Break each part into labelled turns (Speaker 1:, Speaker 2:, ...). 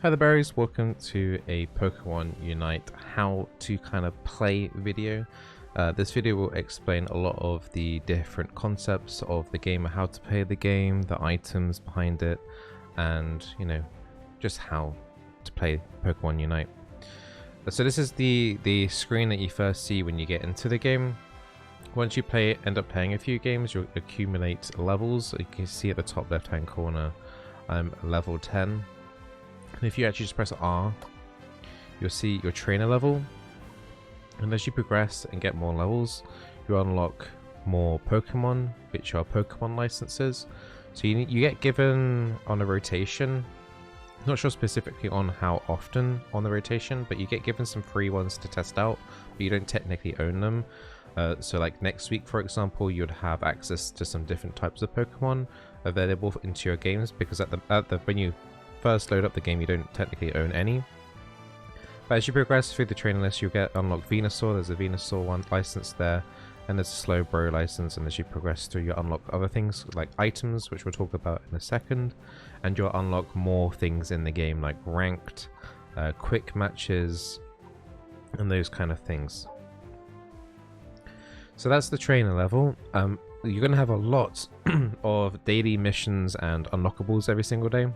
Speaker 1: Hi there berries, welcome to a Pokemon Unite how to kind of play video. This video will explain a lot of the different concepts of the game, how to play the game, the items behind it, and just how to play Pokemon Unite. So this is the screen that you first see when you get into the game. Once you end up playing a few games, you'll accumulate levels. You can see at the top left hand corner I'm level 10. And if you actually just press R, you'll see your trainer level. And as you progress and get more levels, you unlock more Pokemon, which are Pokemon licenses. So you get given on a rotation. Not sure specifically on how often on the rotation, but you get given some free ones to test out, but you don't technically own them. So like next week, for example, you'd have access to some different types of Pokemon available into your games, because when you first load up the game, you don't technically own any. But as you progress through the training list, you'll get unlock Venusaur. There's a Venusaur one license there, and there's a Slowbro license. And as you progress through, you unlock other things like items, which we'll talk about in a second, and you'll unlock more things in the game like ranked, quick matches, and those kind of things. So that's the trainer level. You're going to have a lot of daily missions and unlockables every single day.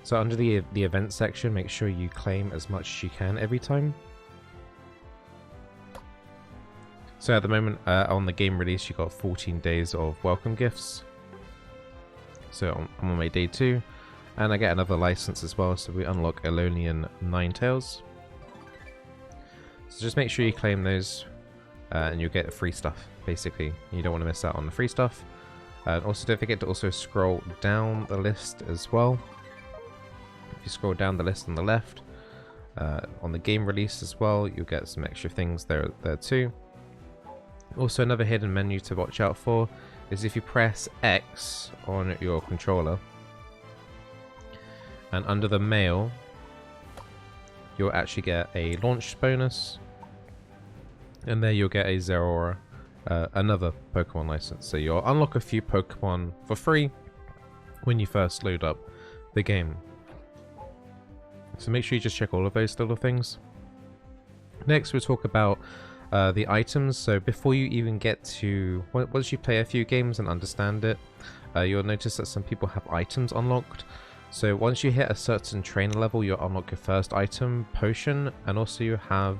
Speaker 1: So under the event section, make sure you claim as much as you can every time. So at the moment, on the game release, you got 14 days of welcome gifts. So I'm on my day 2, and I get another license as well. So we unlock Elonian Ninetales. So just make sure you claim those, and you'll get free stuff. Basically, you don't want to miss out on the free stuff. Also, don't forget to also scroll down the list as well. If you scroll down the list on the left, on the game release as well, you'll get some extra things there too. Also, another hidden menu to watch out for is if you press X on your controller, and under the mail, you'll actually get a launch bonus, and there you'll get a Zeraora, another Pokemon license. So you'll unlock a few Pokemon for free when you first load up the game. So make sure you just check all of those little things. Next, we'll talk about the items. So before you even get to, once you play a few games and understand it, you'll notice that some people have items unlocked. So once you hit a certain trainer level, you'll unlock your first item, potion, and also you have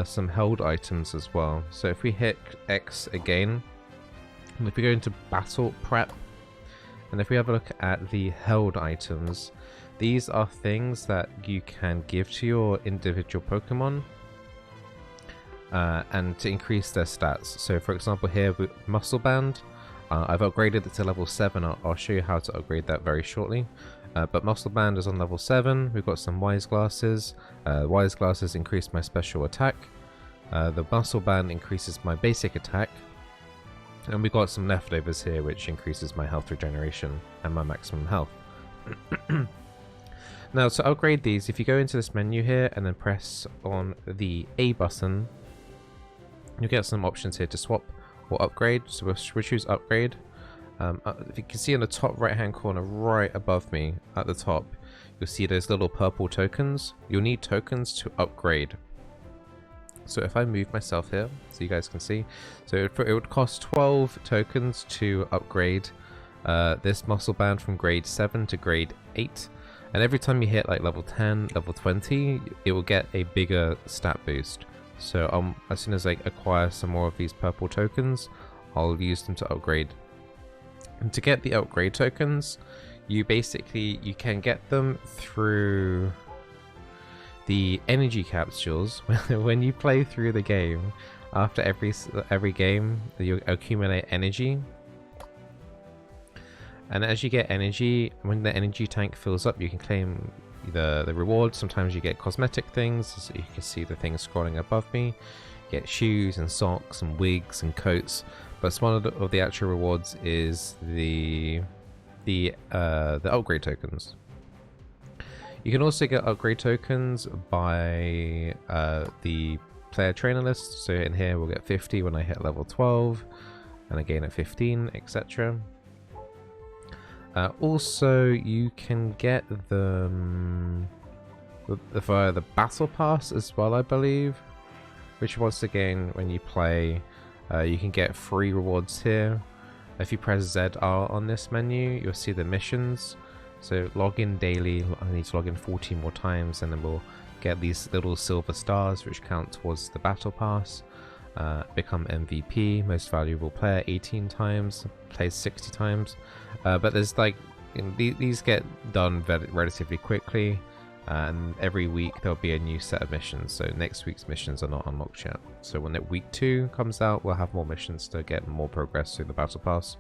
Speaker 1: some held items as well. So if we hit X again, and if we go into battle prep, and if we have a look at the held items, these are things that you can give to your individual Pokemon and to increase their stats. So for example here with Muscle Band, I've upgraded it to level 7. I'll show you how to upgrade that very shortly. But Muscle Band is on level 7. We've got some Wise Glasses. Wise Glasses increase my special attack. The Muscle Band increases my basic attack. And we've got some leftovers here which increases my health regeneration and my maximum health. Now to upgrade these, if you go into this menu here and then press on the A button, you'll get some options here to swap or upgrade. So we'll choose upgrade. If you can see in the top right hand corner right above me at the top, you'll see those little purple tokens. You'll need tokens to upgrade. So if I move myself here so you guys can see, so it would cost 12 tokens to upgrade this Muscle Band from grade 7 to grade 8. And every time you hit like level 10, level 20, it will get a bigger stat boost. So as soon as I acquire some more of these purple tokens, I'll use them to upgrade. And to get the upgrade tokens, you can get them through the energy capsules. When you play through the game, after every game, you accumulate energy. And as you get energy, when the energy tank fills up, you can claim the rewards. Sometimes you get cosmetic things, so you can see the things scrolling above me. You get shoes and socks and wigs and coats. But one of the actual rewards is the upgrade tokens. You can also get upgrade tokens by the player trainer list. So in here we'll get 50 when I hit level 12, and again at 15, etc. Also, you can get them for the battle pass as well, I believe, which once again, when you play, you can get free rewards here. If you press ZR on this menu, you'll see the missions. So log in daily. I need to log in 14 more times, and then we'll get these little silver stars which count towards the battle pass. Become MVP, most valuable player 18 times, plays 60 times. But there's like, these get done relatively quickly, and every week there'll be a new set of missions. So next week's missions are not unlocked yet. So when week 2 comes out, we'll have more missions to get more progress through the battle pass.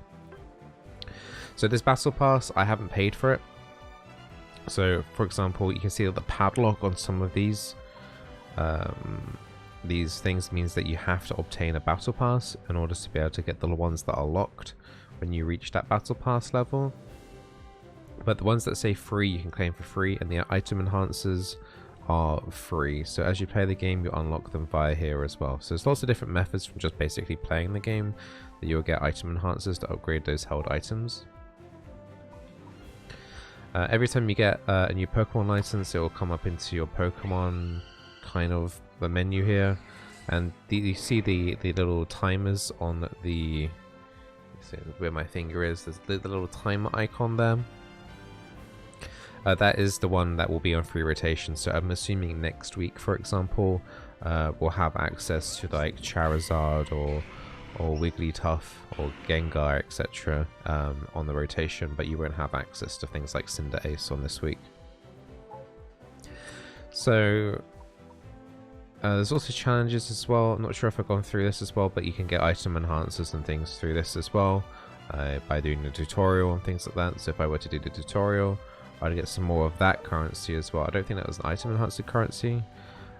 Speaker 1: So this battle pass, I haven't paid for it. So for example, you can see that the padlock on some of these things means that you have to obtain a battle pass in order to be able to get the ones that are locked when you reach that battle pass level. But the ones that say free, you can claim for free, and the item enhancers are free. So as you play the game, you unlock them via here as well. So there's lots of different methods from just basically playing the game that you'll get item enhancers to upgrade those held items. Every time you get a new Pokemon license, it will come up into your Pokemon kind of the menu here, and you see the little timers on the, where my finger is, there's the little timer icon there. That is the one that will be on free rotation. So I'm assuming next week, for example, we'll have access to like Charizard or Wigglytuff or Gengar, etc. On the rotation, but you won't have access to things like Cinderace on this week. So there's also challenges as well. I'm not sure if I've gone through this as well, but you can get item enhancers and things through this as well by doing the tutorial and things like that. So if I were to do the tutorial, I'd get some more of that currency as well. I don't think that was an item enhancer currency.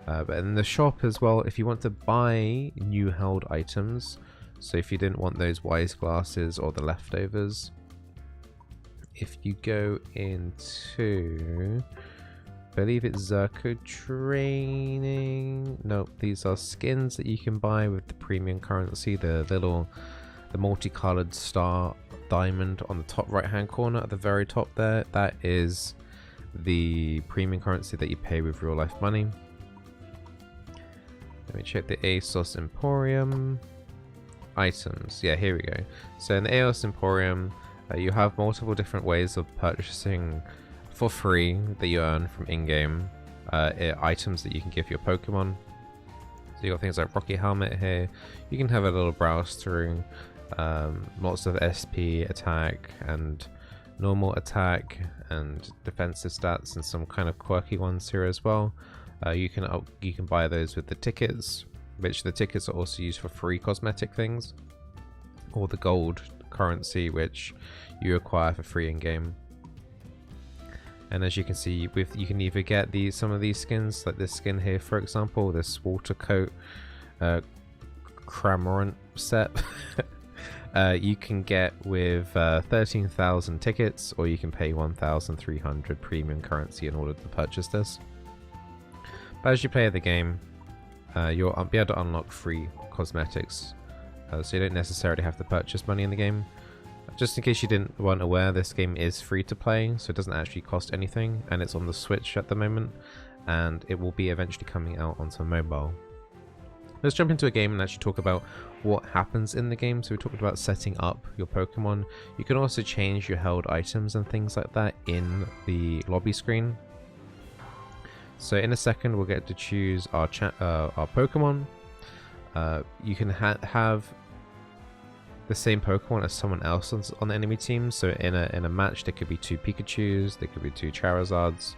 Speaker 1: But in the shop as well, if you want to buy new held items, so if you didn't want those wise glasses or the leftovers, if you go into, I believe it's Zerko Training. Nope, these are skins that you can buy with the premium currency. The multicolored star diamond on the top right hand corner at the very top there, that is the premium currency that you pay with real life money. Let me check the ASOS Emporium items. Yeah, here we go. So in the ASOS Emporium, you have multiple different ways of purchasing for free that you earn from in-game items that you can give your Pokemon. So you got things like Rocky Helmet here. You can have a little browse through. Lots of SP attack and normal attack and defensive stats, and some kind of quirky ones here as well. You can buy those with the tickets, which the tickets are also used for free cosmetic things, or the gold currency, which you acquire for free in game. And as you can see, you can either get some of these skins, like this skin here, for example, this water coat Cramorant set. You can get with 13,000 tickets, or you can pay 1,300 premium currency in order to purchase this. But as you play the game, you'll be able to unlock free cosmetics, so you don't necessarily have to purchase money in the game. Just in case you weren't aware, this game is free to play, so it doesn't actually cost anything, and it's on the Switch at the moment, and it will be eventually coming out onto mobile. Let's jump into a game and actually talk about what happens in the game. So we talked about setting up your Pokemon. You can also change your held items and things like that in the lobby screen. So in a second, we'll get to choose our Pokemon. You can have the same Pokemon as someone else on the enemy team. So in a match, there could be 2 Pikachus, there could be 2 Charizards.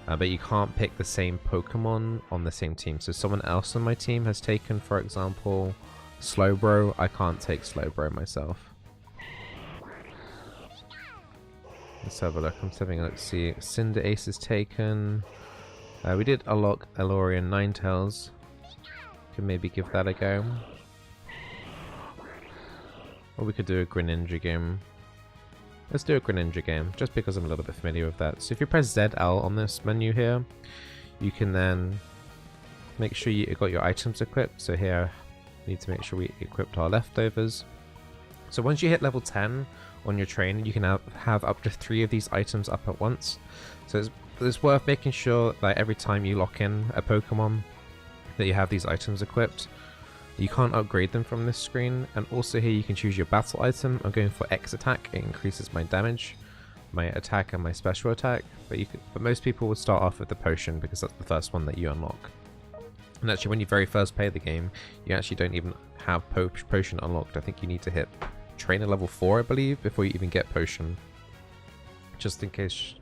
Speaker 1: But you can't pick the same Pokemon on the same team. So someone else on my team has taken, for example, Slowbro. I can't take Slowbro myself. Let's have a look. I'm just having a look. See, Cinderace is taken. We did unlock Alolan Ninetales. Could maybe give that a go. Or we could do a Greninja game. Let's do a Greninja game, just because I'm a little bit familiar with that. So if you press ZL on this menu here, you can then make sure you got your items equipped. So here, we need to make sure we equipped our leftovers. So once you hit level 10 on your trainer, you can have up to 3 of these items up at once. So it's it's worth making sure that every time you lock in a Pokemon that you have these items equipped. You can't upgrade them from this screen, and also here you can choose your battle item. I'm going for X attack. It increases my damage, my attack, and my special attack. But most people would start off with the potion because that's the first one that you unlock. And actually, when you very first play the game, you actually don't even have potion unlocked. I think you need to hit trainer level 4, I believe, before you even get potion. Just in case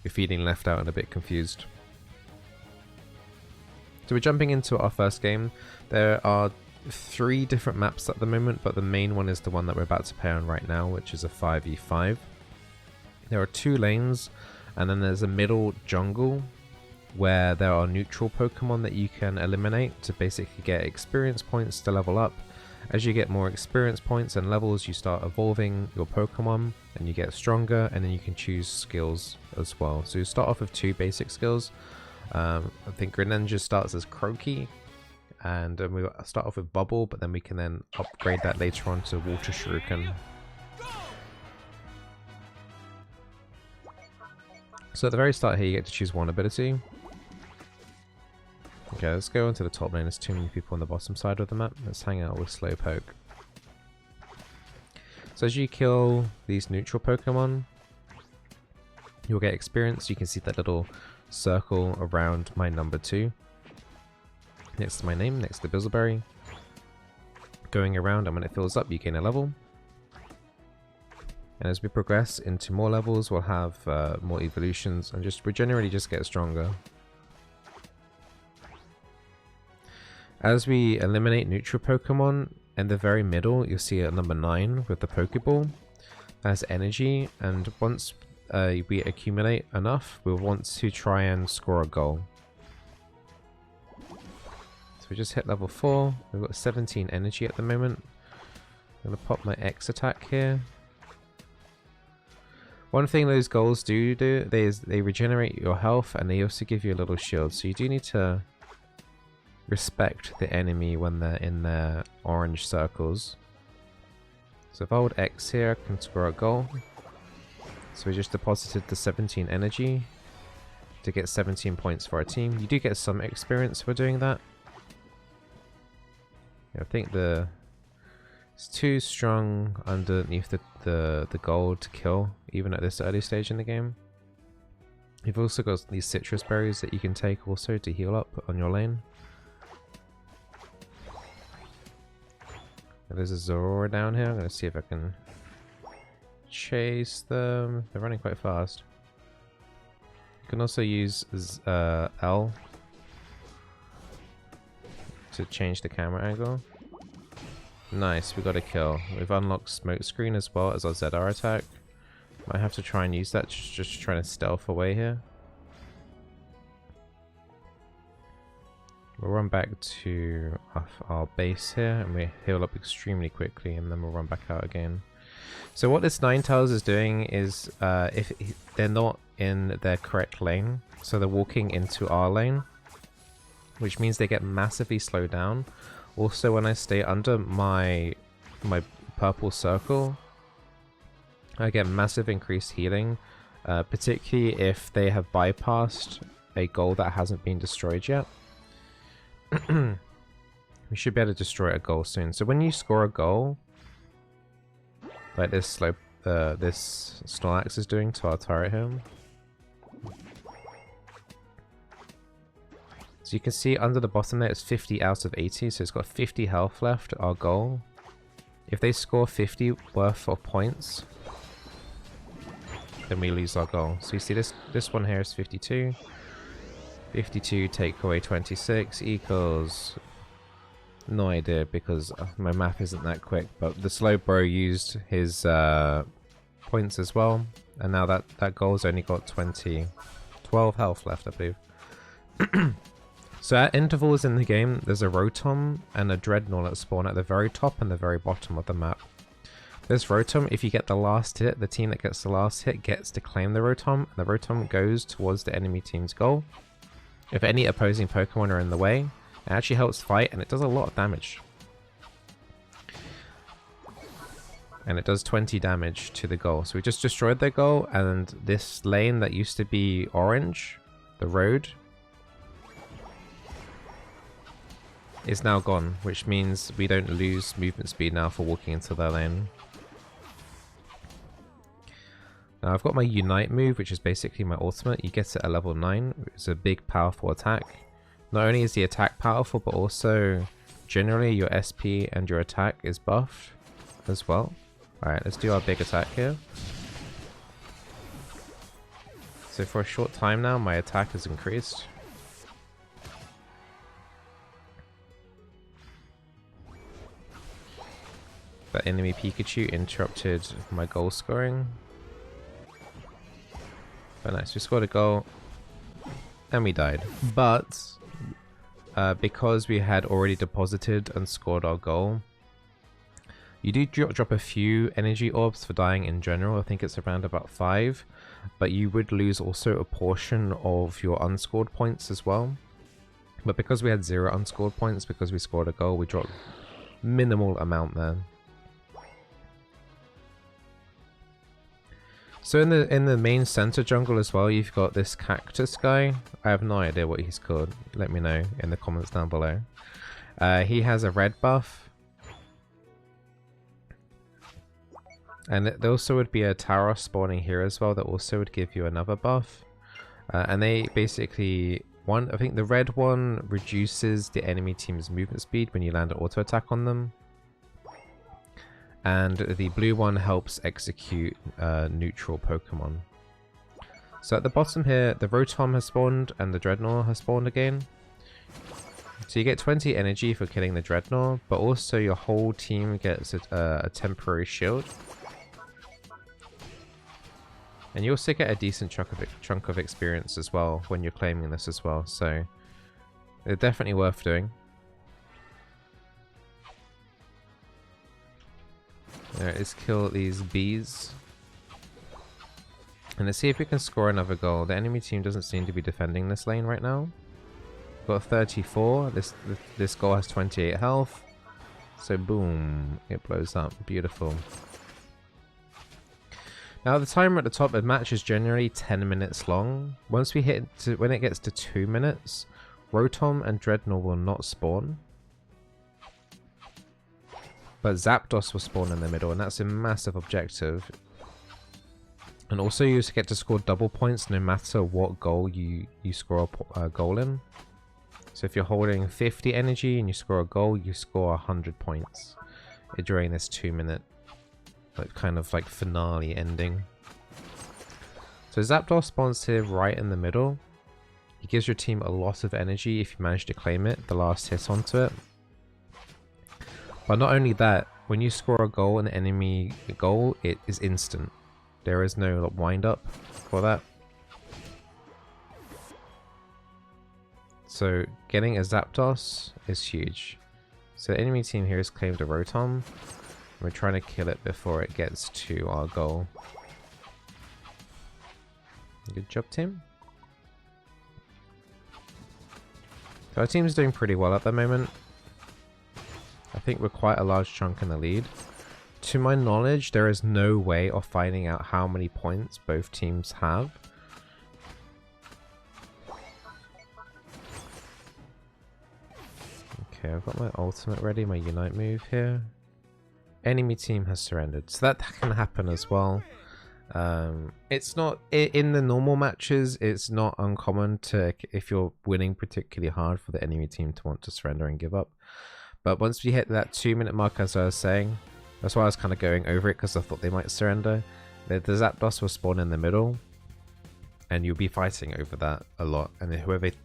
Speaker 1: you're feeling left out and a bit confused. So we're jumping into our first game. There are 3 different maps at the moment, but the main one is the one that we're about to play on right now, which is a 5v5. There are 2 lanes, and then there's a middle jungle where there are neutral Pokemon that you can eliminate to basically get experience points to level up. As you get more experience points and levels, you start evolving your Pokemon and you get stronger, and then you can choose skills as well. So you start off with 2 basic skills. I think Greninja starts as Croaky, and we start off with Bubble, but then we can then upgrade that later on to Water Shuriken. So at the very start here you get to choose one ability. Okay, let's go onto the top lane. There's too many people on the bottom side of the map. Let's hang out with Slowpoke. So as you kill these neutral Pokemon, you'll get experience. You can see that little circle around my number 2. Next to my name, next to Bizzleberry. Going around, and when it fills up, you gain a level. And as we progress into more levels, we'll have more evolutions, and we generally just get stronger. As we eliminate neutral Pokemon, in the very middle, you'll see a number 9 with the Pokeball. That has energy, and once we accumulate enough, we'll want to try and score a goal. So we just hit level 4. We've got 17 energy at the moment. I'm going to pop my X attack here. One thing those goals do is they regenerate your health, and they also give you a little shield. So you do need to respect the enemy when they're in their orange circles. So if I hold X here, I can score a goal. So we just deposited the 17 energy to get 17 points for our team. You do get some experience for doing that. I think it's too strong underneath the gold to kill, even at this early stage in the game. You've also got these citrus berries that you can take also to heal up on your lane. There's a Zorora down here. I'm going to see if I can chase them. They're running quite fast. You can also use L to change the camera angle. Nice, we got a kill. We've unlocked Smokescreen as well as our ZR attack. Might have to try and use that, just trying to stealth away here. We'll run back to our base here, and we heal up extremely quickly, and then we'll run back out again. So what this Ninetales is doing is, if they're not in their correct lane, so they're walking into our lane, which means they get massively slowed down. Also, when I stay under my purple circle, I get massive increased healing, particularly if they have bypassed a goal that hasn't been destroyed yet. We should be able to destroy a goal soon. So when you score a goal, like this Snorlax is doing to our turret here. So you can see under the bottom there it's 50 out of 80, so it's got 50 health left, our goal. If they score 50 worth of points, then we lose our goal. So you see this one here is 52. 52 take away 26 equals... no idea because my math isn't that quick, but the Slowbro used his points as well, and now that goal's only got 12 health left, I believe. So at intervals in the game, there's a Rotom and a Dreadnought that spawn at the very top and the very bottom of the map. This Rotom, if you get the last hit, the team that gets the last hit gets to claim the Rotom, and the Rotom goes towards the enemy team's goal. If any opposing Pokemon are in the way, it actually helps fight, and it does a lot of damage. And it does 20 damage to the goal. So we just destroyed their goal, and this lane that used to be orange the road is now gone, which means we don't lose movement speed now for walking into their lane. Now I've got my Unite move, which is basically my ultimate. You get it at level 9. It's a big, powerful attack. Not only is the attack powerful, but also generally your SP and your attack is buffed as well. Alright, let's do our big attack here. So for a short time now, my attack has increased. That enemy Pikachu interrupted my goal scoring. But nice, we scored a goal and we died. But because we had already deposited and scored our goal, you do drop a few energy orbs for dying in general. I think it's around about 5, but you would lose also a portion of your unscored points as well. But because we had 0 unscored points, because we scored a goal, we dropped minimal amount there. So in the main center jungle as well, you've got this cactus guy. I have no idea what he's called. Let me know in the comments down below. He has a red buff. And there also would be a Taros spawning here as well that also would give you another buff. And they basically, I think the red one reduces the enemy team's movement speed when you land an auto attack on them. And the blue one helps execute neutral Pokemon. So at the bottom here, the Rotom has spawned and the Dreadnought has spawned again. So you get 20 energy for killing the Dreadnought, but also your whole team gets a temporary shield. And you also get a decent chunk of experience as well when you're claiming this as well. So they're definitely worth doing. Alright, let's kill these bees. And let's see if we can score another goal. The enemy team doesn't seem to be defending this lane right now. Got 34. This goal has 28 health. So boom, it blows up. Beautiful. Now the timer at the top, the match is generally 10 minutes long. Once we hit when it gets to 2 minutes, Rotom and Dreadnought will not spawn. But Zapdos will spawn in the middle, and that's a massive objective. And also you get to score double points no matter what goal you score a goal in. So if you're holding 50 energy and you score a goal, you score 100 points during this 2 minute kind of like finale ending. So Zapdos spawns here right in the middle. He gives your team a lot of energy if you manage to claim it, the last hit onto it. But not only that, when you score a goal, an enemy goal, it is instant. There is no wind up for that. So getting a Zapdos is huge. So the enemy team here has claimed a Rotom. We're trying to kill it before it gets to our goal. Good job, team. So our team's doing pretty well at the moment. I think we're quite a large chunk in the lead. To my knowledge, there is no way of finding out how many points both teams have. Okay, I've got my ultimate ready, my Unite move here. Enemy team has surrendered, so that can happen as well. It's not in the normal matches, it's not uncommon to, if you're winning particularly hard, for the enemy team to want to surrender and give up. But once we hit that 2 minute mark, as I was saying, that's why I was kind of going over it, because I thought they might surrender. The Zapdos will spawn in the middle, and you'll be fighting over that a lot. And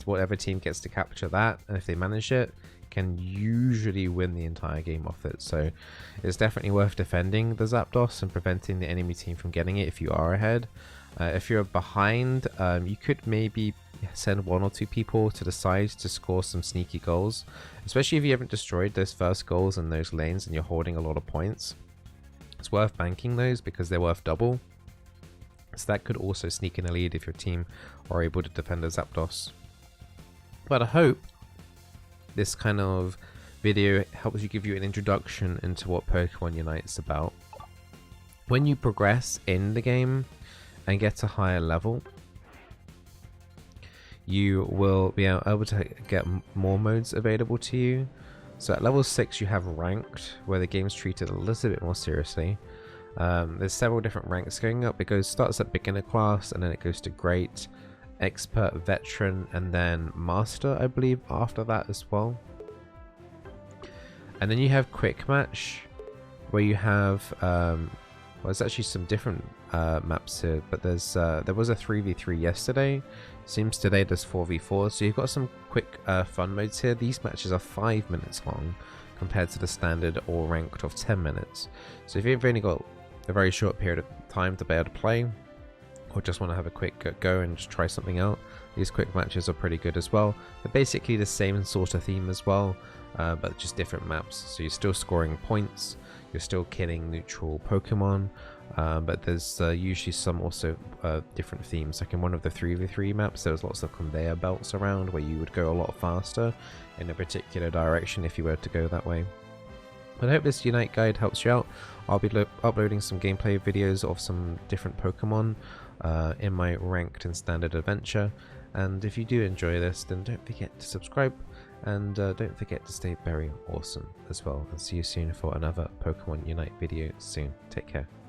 Speaker 1: whatever team gets to capture that, and if they manage it, can usually win the entire game off it. So it's definitely worth defending the Zapdos and preventing the enemy team from getting it if you are ahead. If you're behind, you could maybe send 1 or 2 people to the side to score some sneaky goals, especially if you haven't destroyed those first goals in those lanes and you're holding a lot of points. It's worth banking those because they're worth double. So that could also sneak in a lead if your team are able to defend a Zapdos. But I hope this kind of video helps you give you an introduction into what Pokemon Unite is about. When you progress in the game and get to higher level, you will be able to get more modes available to you. So at level 6 you have ranked, where the game's treated a little bit more seriously. There's several different ranks going up. It starts at beginner class, and then it goes to great, expert, veteran, and then master, I believe, after that as well. And then you have quick match, where you have well, there's actually some different maps here, but there was a 3v3 yesterday. Seems today there's 4v4, so you've got some quick fun modes here. These matches are 5 minutes long compared to the standard or ranked of 10 minutes. So if you've only got a very short period of time to be able to play, or just want to have a quick go and just try something out, these quick matches are pretty good as well. They're basically the same sort of theme as well, but just different maps. So you're still scoring points, you're still killing neutral Pokemon, but there's usually some also different themes. Like in one of the 3v3 maps, there was lots of conveyor belts around where you would go a lot faster in a particular direction if you were to go that way. But I hope this Unite guide helps you out. I'll be uploading some gameplay videos of some different Pokemon in my ranked and standard adventure. And if you do enjoy this, then don't forget to subscribe, and don't forget to stay very awesome as well. And see you soon for another Pokemon Unite video soon. Take care.